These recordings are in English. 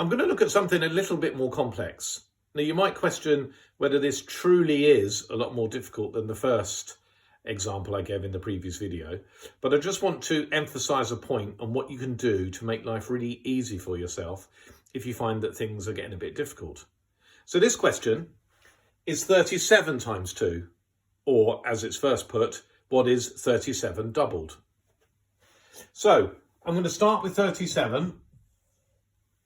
I'm going to look at something a little bit more complex. Now, you might question whether this truly is a lot more difficult than the first example I gave in the previous video, but I just want to emphasize a point on what you can do to make life really easy for yourself if you find that things are getting a bit difficult. So this question is 37 times 2, or as it's first put, what is 37 doubled? So I'm going to start with 37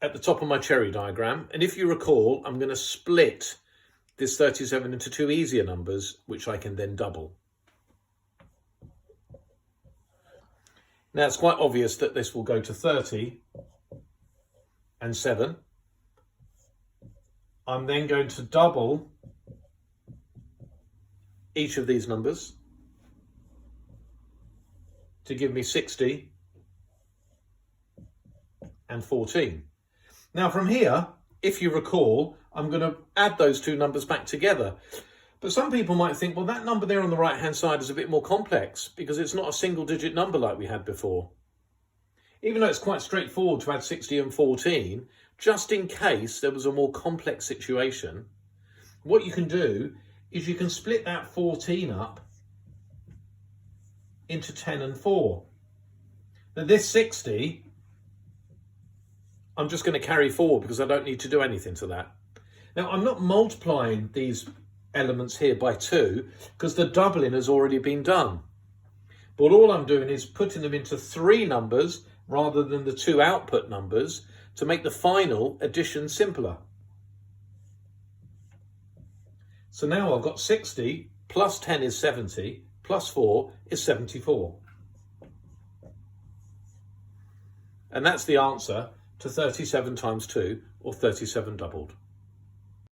at the top of my cherry diagram, and if you recall, I'm going to split this 37 into two easier numbers, which I can then double. Now it's quite obvious that this will go to 30 and 7. I'm then going to double each of these numbers to give me 60 and 14. Now from here, if you recall, I'm going to add those two numbers back together. But some people might think, well, that number there on the right-hand side is a bit more complex because it's not a single-digit number like we had before. Even though it's quite straightforward to add 60 and 14, just in case there was a more complex situation, what you can do is you can split that 14 up into 10 and 4. Now this 60, I'm just going to carry forward because I don't need to do anything to that. Now I'm not multiplying these elements here by 2 because the doubling has already been done. But all I'm doing is putting them into 3 numbers rather than the 2 output numbers to make the final addition simpler. So now I've got 60 plus 10 is 70 plus 4 is 74. And that's the answer to 37 times 2, or 37 doubled.